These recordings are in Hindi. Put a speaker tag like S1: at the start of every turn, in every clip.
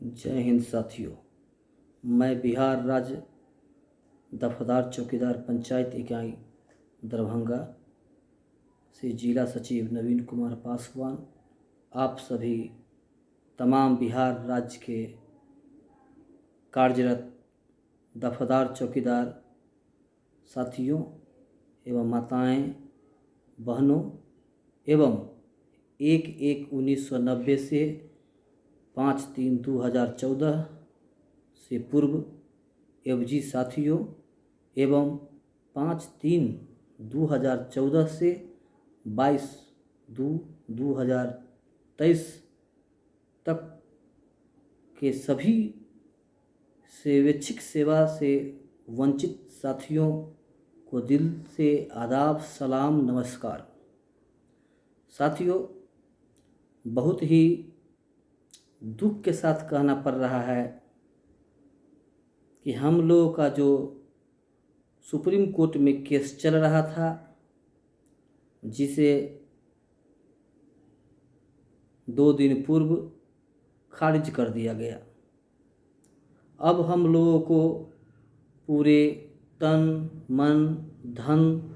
S1: जय हिंद साथियों। मैं बिहार राज्य दफादार चौकीदार पंचायत इकाई दरभंगा से जिला सचिव नवीन कुमार पासवान आप सभी तमाम बिहार राज्य के कार्यरत दफादार चौकीदार साथियों एवं माताएं बहनों एवं 1/1/1990 से 5/3/2014 से पूर्व एवजी साथियों एवं 5/3/2014 से 22/2/2023 तक के सभी स्वैच्छिक सेवा से वंचित साथियों को दिल से आदाब, सलाम, नमस्कार। साथियों, बहुत ही दुख के साथ कहना पड़ रहा है कि हम लोगों का जो सुप्रीम कोर्ट में केस चल रहा था, जिसे 2 दिन पूर्व खारिज कर दिया गया। अब हम लोगों को पूरे तन मन धन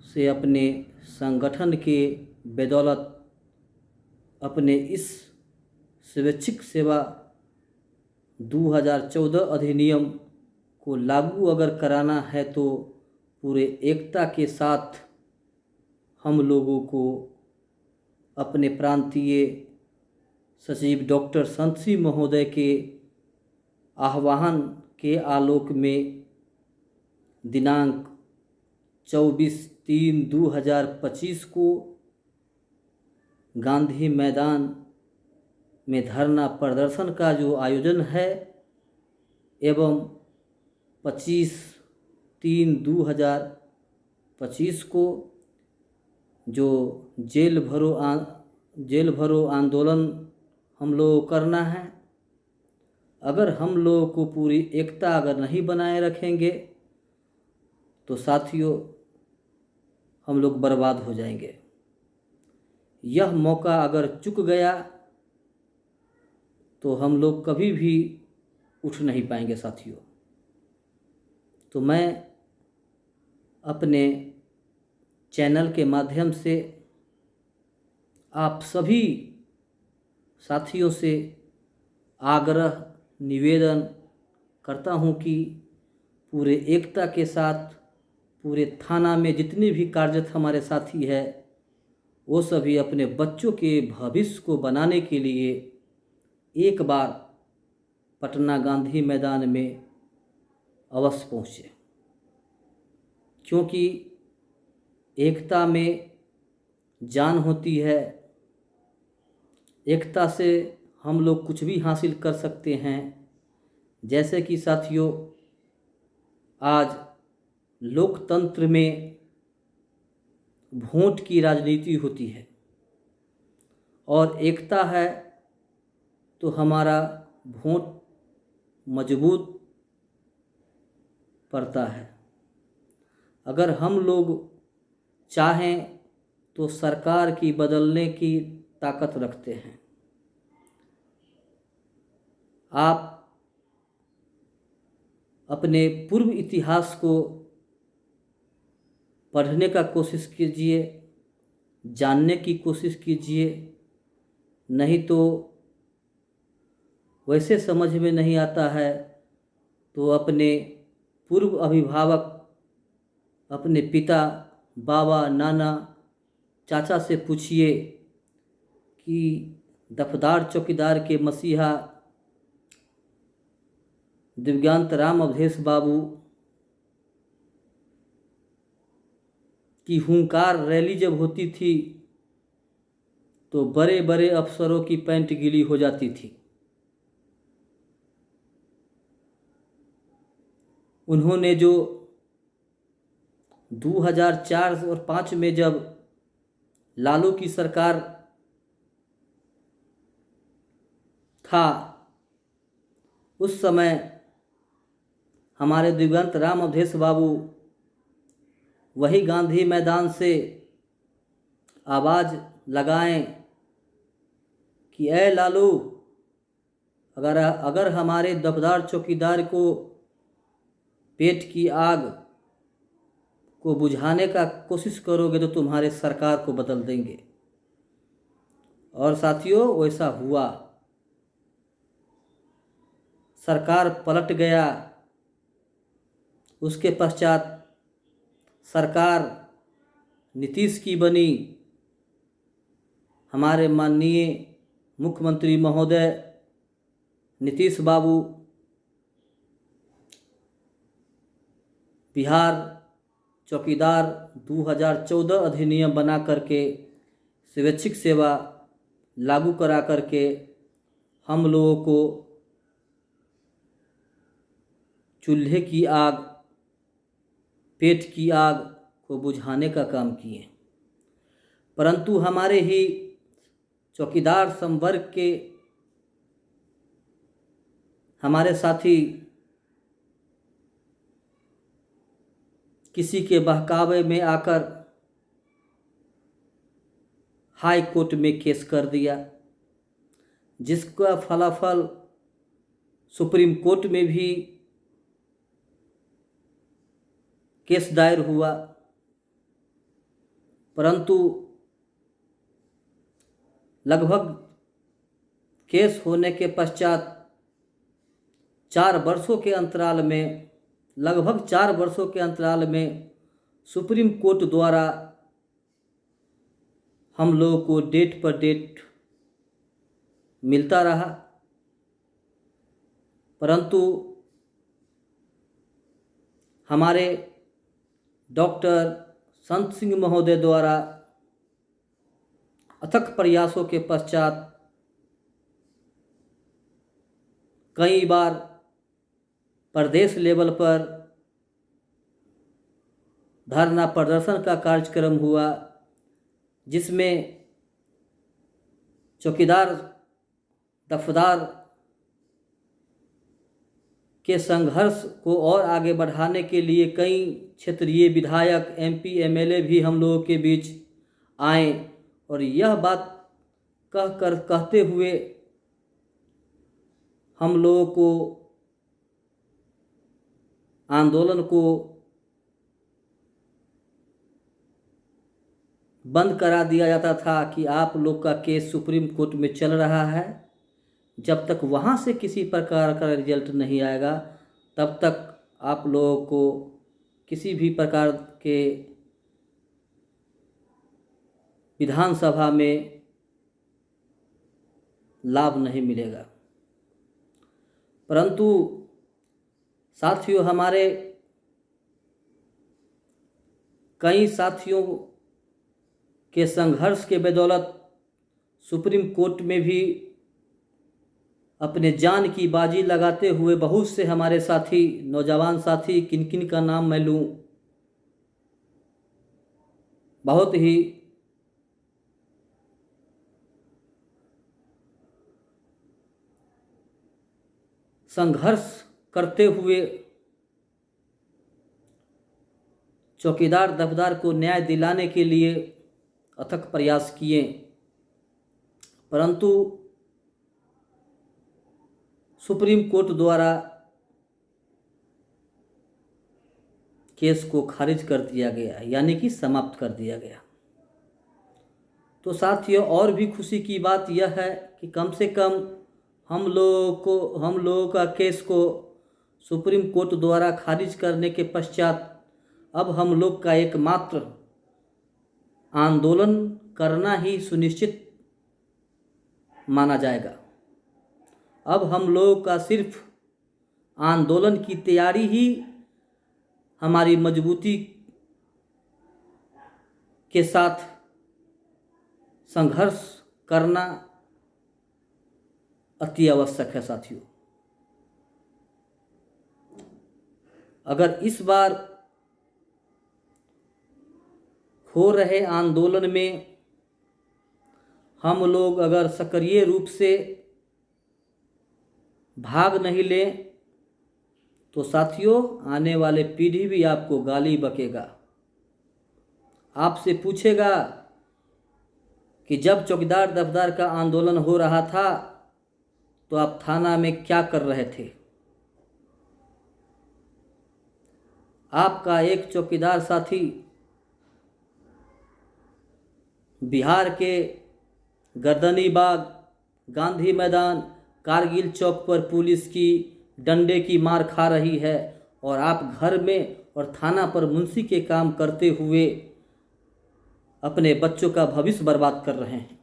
S1: से अपने संगठन के बदौलत अपने इस स्वैच्छिक सेवा 2014 अधिनियम को लागू अगर कराना है तो पूरे एकता के साथ हम लोगों को अपने प्रांतीय सचिव डॉक्टर संत महोदय के आह्वान के आलोक में दिनांक 24/3/2025 को गांधी मैदान में धरना प्रदर्शन का जो आयोजन है एवं 25/3/2025 को जो जेल भरो आंदोलन हम लोग करना है। अगर हम लोगों को पूरी एकता अगर नहीं बनाए रखेंगे तो साथियों हम लोग बर्बाद हो जाएंगे। यह मौका अगर चूक गया तो हम लोग कभी भी उठ नहीं पाएंगे साथियों। तो मैं अपने चैनल के माध्यम से आप सभी साथियों से आग्रह निवेदन करता हूं कि पूरे एकता के साथ पूरे थाना में जितने भी कार्यरत हमारे साथी हैं वो सभी अपने बच्चों के भविष्य को बनाने के लिए एक बार पटना गांधी मैदान में अवश्य पहुँचे, क्योंकि एकता में जान होती है। एकता से हम लोग कुछ भी हासिल कर सकते हैं। जैसे कि साथियों, आज लोकतंत्र में वोट की राजनीति होती है और एकता है तो हमारा वोट मजबूत पड़ता है। अगर हम लोग चाहें तो सरकार की बदलने की ताकत रखते हैं। आप अपने पूर्व इतिहास को पढ़ने का कोशिश कीजिए, जानने की कोशिश कीजिए, नहीं तो वैसे समझ में नहीं आता है तो अपने पूर्व अभिभावक अपने पिता, बाबा, नाना, चाचा से पूछिए कि दफदार चौकीदार के मसीहा दिव्यांत राम अवधेश बाबू की हुंकार रैली जब होती थी तो बड़े बड़े अफसरों की पैंट गीली हो जाती थी। उन्होंने जो 2004 और 5 में जब लालू की सरकार था उस समय हमारे दिव्यांत राम अवधेश बाबू वही गांधी मैदान से आवाज़ लगाएं कि ऐ लालू अगर अगर हमारे दफदार चौकीदार को पेट की आग को बुझाने का कोशिश करोगे तो तुम्हारे सरकार को बदल देंगे। और साथियों, वैसा हुआ। सरकार पलट गया। उसके पश्चात सरकार नीतीश की बनी। हमारे माननीय मुख्यमंत्री महोदय नीतीश बाबू बिहार चौकीदार 2014 अधिनियम बना करके स्वैच्छिक सेवा लागू करा करके हम लोगों को चूल्हे की आग, पेट की आग को बुझाने का काम किए। परंतु हमारे ही चौकीदार संवर्ग के हमारे साथी किसी के बहकावे में आकर हाई कोर्ट में केस कर दिया, जिसका फलाफल सुप्रीम कोर्ट में भी केस दायर हुआ। परंतु लगभग केस होने के पश्चात 4 वर्षों के अंतराल में, लगभग 4 वर्षों के अंतराल में सुप्रीम कोर्ट द्वारा हम लोगों को डेट पर डेट मिलता रहा। परंतु हमारे डॉक्टर संत सिंह महोदय द्वारा अथक प्रयासों के पश्चात कई बार प्रदेश लेवल पर धरना प्रदर्शन का कार्यक्रम हुआ, जिसमें चौकीदार दफदार के संघर्ष को और आगे बढ़ाने के लिए कई क्षेत्रीय विधायक, एमपी, एमएलए भी हम लोगों के बीच आए और यह बात कहते हुए हम लोगों को आंदोलन को बंद करा दिया जाता था कि आप लोग का केस सुप्रीम कोर्ट में चल रहा है, जब तक वहाँ से किसी प्रकार का रिजल्ट नहीं आएगा तब तक आप लोगों को किसी भी प्रकार के विधानसभा में लाभ नहीं मिलेगा। परंतु साथियों, हमारे कई साथियों के संघर्ष के बदौलत सुप्रीम कोर्ट में भी अपने जान की बाजी लगाते हुए बहुत से हमारे साथी, नौजवान साथी, किन किन का नाम मैं लूँ, बहुत ही संघर्ष करते हुए चौकीदार दफदार को न्याय दिलाने के लिए अथक प्रयास किए। परंतु सुप्रीम कोर्ट द्वारा केस को खारिज कर दिया गया, यानी कि समाप्त कर दिया गया। तो साथियों, और भी खुशी की बात यह है कि कम से कम हम लोगों का केस को सुप्रीम कोर्ट द्वारा खारिज करने के पश्चात अब हम लोग का एकमात्र आंदोलन करना ही सुनिश्चित माना जाएगा। अब हम लोगों का सिर्फ आंदोलन की तैयारी ही हमारी मजबूती के साथ संघर्ष करना अति आवश्यक है। साथियों, अगर इस बार हो रहे आंदोलन में हम लोग अगर सक्रिय रूप से भाग नहीं लें तो साथियों, आने वाले पीढ़ी भी आपको गाली बकेगा, आपसे पूछेगा कि जब चौकीदार दफदार का आंदोलन हो रहा था तो आप थाना में क्या कर रहे थे? आपका एक चौकीदार साथी बिहार के गर्दनी बाग, गांधी मैदान, कारगिल चौक पर पुलिस की डंडे की मार खा रही है और आप घर में और थाना पर मुंशी के काम करते हुए अपने बच्चों का भविष्य बर्बाद कर रहे हैं।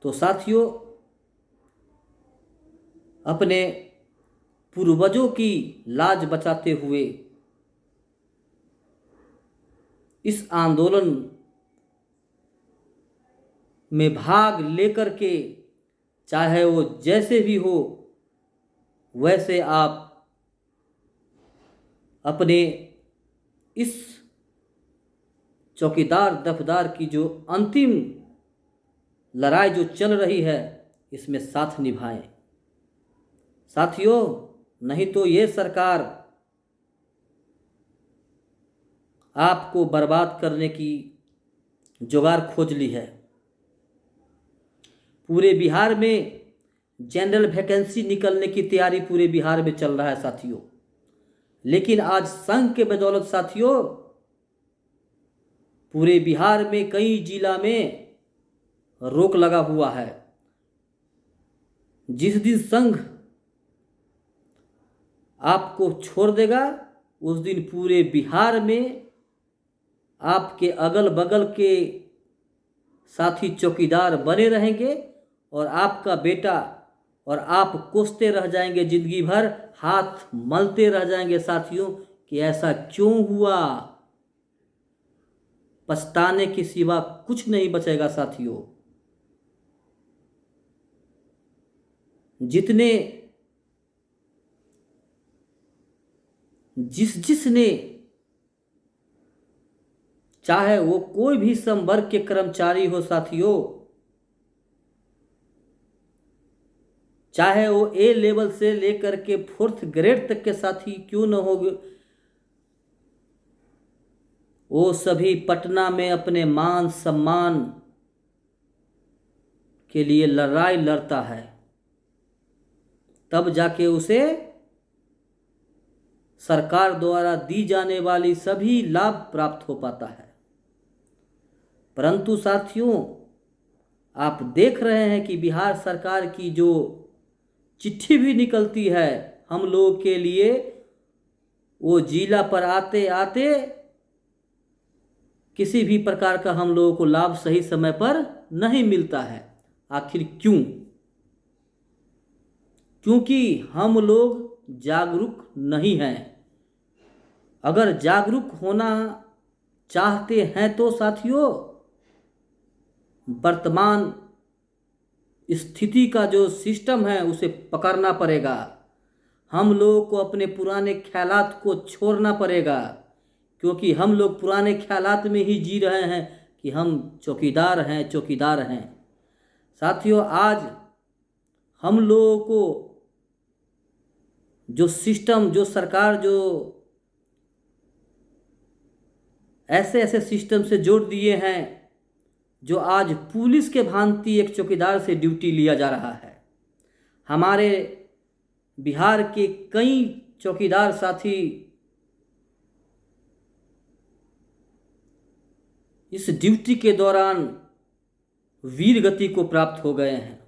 S1: तो साथियों, अपने पूर्वजों की लाज बचाते हुए इस आंदोलन में भाग लेकर के, चाहे वो जैसे भी हो, वैसे आप अपने इस चौकीदार दफदार की जो अंतिम लड़ाई जो चल रही है, इसमें साथ निभाएं साथियों। नहीं तो ये सरकार आपको बर्बाद करने की जुगाड़ खोज ली है। पूरे बिहार में जनरल वैकेंसी निकलने की तैयारी पूरे बिहार में चल रहा है साथियों, लेकिन आज संघ के बदौलत साथियों पूरे बिहार में कई जिला में रोक लगा हुआ है। जिस दिन संघ आपको छोड़ देगा, उस दिन पूरे बिहार में आपके अगल बगल के साथी चौकीदार बने रहेंगे और आपका बेटा और आप कोसते रह जाएंगे, जिंदगी भर हाथ मलते रह जाएंगे साथियों कि ऐसा क्यों हुआ। पछताने के सिवा कुछ नहीं बचेगा साथियों। जिसने चाहे वो कोई भी संवर्ग के कर्मचारी हो साथियों, चाहे वो ए लेवल से लेकर के 4th ग्रेड तक के साथी क्यों न हो, वो सभी पटना में अपने मान सम्मान के लिए लड़ाई लड़ता है, तब जाके उसे सरकार द्वारा दी जाने वाली सभी लाभ प्राप्त हो पाता है। परंतु साथियों, आप देख रहे हैं कि बिहार सरकार की जो चिट्ठी भी निकलती है हम लोगों के लिए, वो जिला पर आते आते किसी भी प्रकार का हम लोगों को लाभ सही समय पर नहीं मिलता है। आखिर क्यों? क्योंकि हम लोग जागरूक नहीं हैं। अगर जागरूक होना चाहते हैं तो साथियों, वर्तमान स्थिति का जो सिस्टम है उसे पकड़ना पड़ेगा। हम लोगों को अपने पुराने ख्यालात को छोड़ना पड़ेगा, क्योंकि हम लोग पुराने ख्यालात में ही जी रहे हैं कि हम चौकीदार हैं, चौकीदार हैं। साथियों, आज हम लोगों को जो सिस्टम, जो सरकार जो ऐसे ऐसे सिस्टम से जोड़ दिए हैं, जो आज पुलिस के भांति एक चौकीदार से ड्यूटी लिया जा रहा है। हमारे बिहार के कई चौकीदार साथी इस ड्यूटी के दौरान वीर गति को प्राप्त हो गए हैं।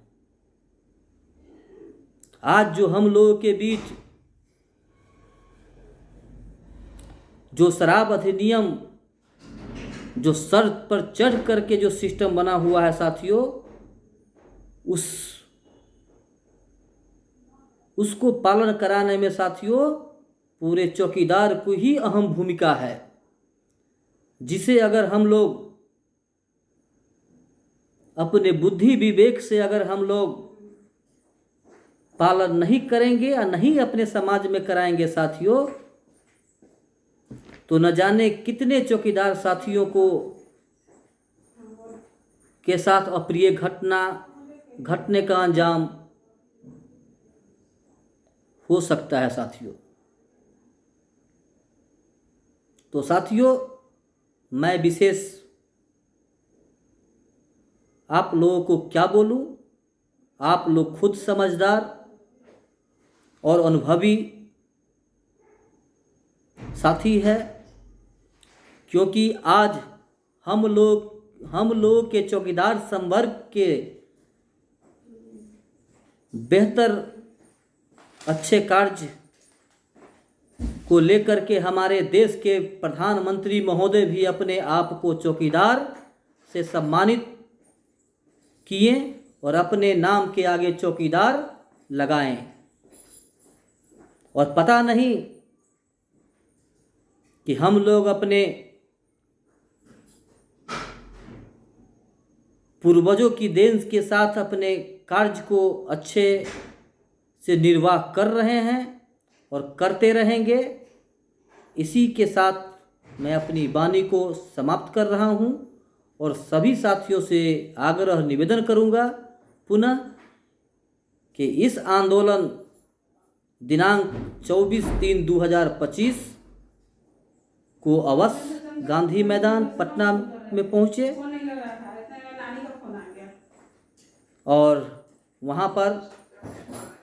S1: आज जो हम लोगों के बीच जो शराब अधिनियम, जो शर्त पर चढ़ करके जो सिस्टम बना हुआ है साथियों, उसको पालन कराने में साथियों पूरे चौकीदार को ही अहम भूमिका है, जिसे अगर हम लोग अपने बुद्धि विवेक से अगर हम लोग पालन नहीं करेंगे या नहीं अपने समाज में कराएंगे साथियों, तो न जाने कितने चौकीदार साथियों को के साथ अप्रिय घटना घटने का अंजाम हो सकता है साथियों। तो साथियों, मैं विशेष आप लोगों को क्या बोलूं, आप लोग खुद समझदार और अनुभवी साथी है, क्योंकि आज हम लोग के चौकीदार संवर्ग के बेहतर अच्छे कार्य को लेकर के हमारे देश के प्रधानमंत्री महोदय भी अपने आप को चौकीदार से सम्मानित किए और अपने नाम के आगे चौकीदार लगाएं। और पता नहीं कि हम लोग अपने पूर्वजों की देन के साथ अपने कार्य को अच्छे से निर्वाह कर रहे हैं और करते रहेंगे। इसी के साथ मैं अपनी वाणी को समाप्त कर रहा हूं और सभी साथियों से आग्रह निवेदन करूंगा पुनः कि इस आंदोलन दिनांक 24/3/2025 को अवश्य गांधी मैदान पटना में पहुंचे और वहां पर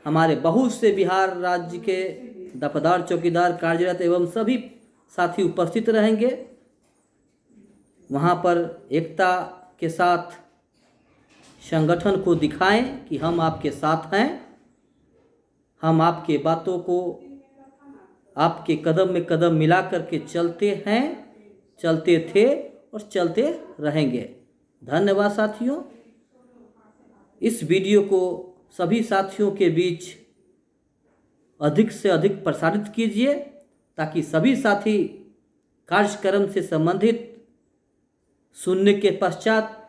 S1: हमारे बहुत से बिहार राज्य के दफादार चौकीदार कार्यरत एवं सभी साथी उपस्थित रहेंगे। वहां पर एकता के साथ संगठन को दिखाएं कि हम आपके साथ हैं, हम आपके बातों को आपके कदम में कदम मिला करके चलते हैं, चलते थे और चलते रहेंगे। धन्यवाद साथियों। इस वीडियो को सभी साथियों के बीच अधिक से अधिक प्रसारित कीजिए ताकि सभी साथी कार्यक्रम से संबंधित सुनने के पश्चात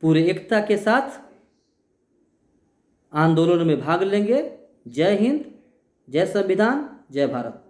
S1: पूरे एकता के साथ आंदोलन में भाग लेंगे। जय हिंद, जय संविधान, जय भारत।